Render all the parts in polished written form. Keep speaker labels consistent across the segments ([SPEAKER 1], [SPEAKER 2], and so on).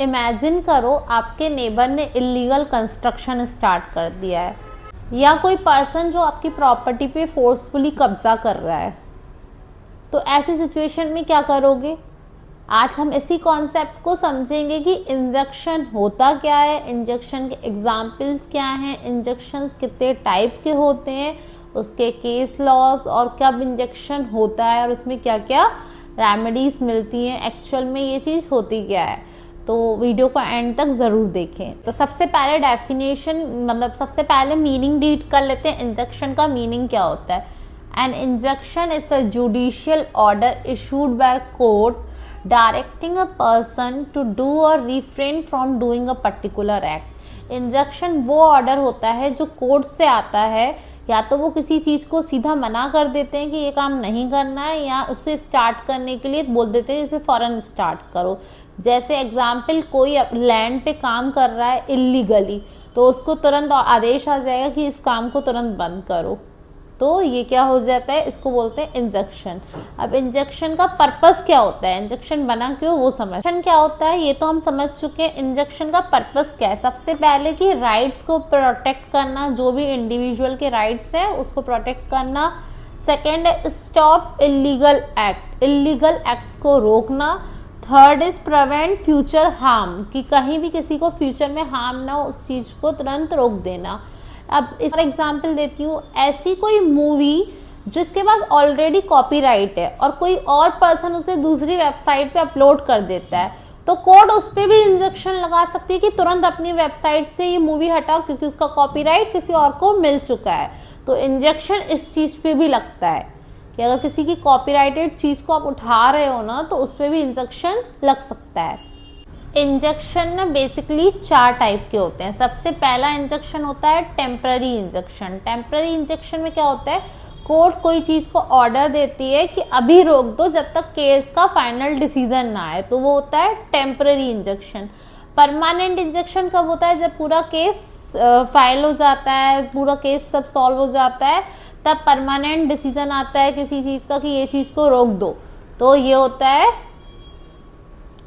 [SPEAKER 1] Imagine करो आपके neighbour ने इलीगल कंस्ट्रक्शन स्टार्ट कर दिया है, या कोई पर्सन जो आपकी प्रॉपर्टी पे फोर्सफुली कब्जा कर रहा है, तो ऐसी सिचुएशन में क्या करोगे? आज हम इसी कॉन्सेप्ट को समझेंगे कि इंजेक्शन होता क्या है, इंजेक्शन के एग्जाम्पल्स क्या हैं, इंजेक्शंस कितने टाइप के होते हैं, उसके केस लॉज और कब इंजेक्शन होता है और उसमें क्या क्या रेमेडीज मिलती हैं, एक्चुअल में ये चीज़ होती क्या है। तो वीडियो को एंड तक ज़रूर देखें। तो सबसे पहले डेफिनेशन मतलब सबसे पहले मीनिंग रीड कर लेते हैं। इंजेक्शन का मीनिंग क्या होता है? An injection is a judicial order issued by court directing a person to do or refrain from doing a particular act. Injection वो ऑर्डर होता है जो कोर्ट से आता है, या तो वो किसी चीज़ को सीधा मना कर देते हैं कि ये काम नहीं करना है, या उसे स्टार्ट करने के लिए बोल देते हैं इसे फ़ौरन स्टार्ट करो। जैसे एग्जाम्पल, कोई लैंड पे काम कर रहा है इलीगली, तो उसको तुरंत आदेश आ जाएगा कि इस काम को तुरंत बंद करो। तो ये क्या हो जाता है, इसको बोलते हैं इंजेक्शन। अब इंजेक्शन का पर्पस क्या होता है, इंजेक्शन बना क्यों, वो समझ। क्या होता है ये तो हम समझ चुके हैं। इंजेक्शन का पर्पस क्या है? सबसे पहले कि राइट्स को प्रोटेक्ट करना, जो भी इंडिविजुअल के राइट्स है उसको प्रोटेक्ट करना। सेकेंड है stop illegal act, illegal acts को रोकना। Third is prevent future harm, कि कहीं भी किसी को फ्यूचर में हार्म ना हो, उस चीज़ को तुरंत रोक देना। अब इस एग्जांपल देती हूँ, ऐसी कोई मूवी जिसके पास ऑलरेडी कॉपीराइट है और कोई और पर्सन उसे दूसरी वेबसाइट पे अपलोड कर देता है, तो कोर्ट उस पर भी इंजेक्शन लगा सकती है कि तुरंत अपनी वेबसाइट से ये मूवी हटाओ, क्योंकि उसका कॉपीराइट किसी और को मिल चुका है। तो इंजेक्शन इस चीज़ पे भी लगता है कि अगर किसी की कॉपीराइटेड चीज़ को आप उठा रहे हो ना, तो उस पर भी इंजेक्शन लग सकता है। इंजेक्शन ना बेसिकली 4 टाइप के होते हैं। सबसे पहला इंजेक्शन होता है टेम्पररी इंजेक्शन। टेम्पररी इंजेक्शन में क्या होता है, कोर्ट कोई चीज़ को ऑर्डर देती है कि अभी रोक दो जब तक केस का फाइनल डिसीजन ना आए, तो वो होता है टेम्पररी इंजेक्शन। परमानेंट इंजेक्शन कब होता है? जब पूरा केस फाइल हो जाता है, पूरा केस सब सॉल्व हो जाता है, तब परमानेंट डिसीजन आता है किसी चीज़ का कि ये चीज़ को रोक दो, तो ये होता है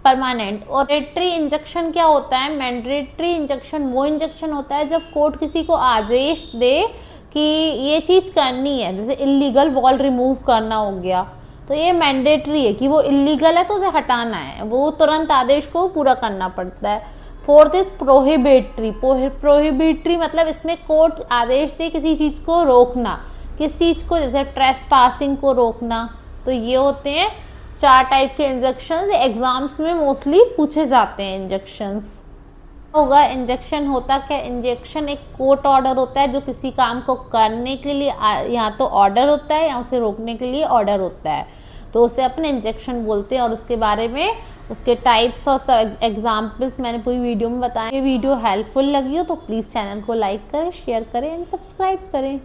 [SPEAKER 1] परमानेंट। और मैंडेटरी इंजेक्शन क्या होता है? मैंडेटरी इंजेक्शन वो इंजेक्शन होता है जब कोर्ट किसी को आदेश दे कि ये चीज़ करनी है, जैसे इलीगल वॉल रिमूव करना हो गया, तो ये मैंडेटरी है कि वो इलीगल है तो उसे हटाना है, वो तुरंत आदेश को पूरा करना पड़ता है। Fourth is prohibitory. प्रोहिबिटरी मतलब इसमें कोर्ट आदेश दे किसी चीज़ को रोकना, किस चीज़ को, जैसे ट्रेसपासिंग को रोकना। तो ये होते हैं 4 टाइप के इंजेक्शंस, एग्जाम्स में मोस्टली पूछे जाते हैं इंजेक्शंस। होगा इंजेक्शन होता क्या? इंजेक्शन एक कोर्ट ऑर्डर होता है जो किसी काम को करने के लिए या तो ऑर्डर होता है या उसे रोकने के लिए ऑर्डर होता है, तो उसे अपने इंजेक्शन बोलते हैं। और उसके बारे में उसके टाइप्स और एग्जाम्पल्स मैंने पूरी वीडियो में बताया। ये वीडियो हेल्पफुल लगी हो तो प्लीज़ चैनल को लाइक करें, शेयर करें एंड सब्सक्राइब करें।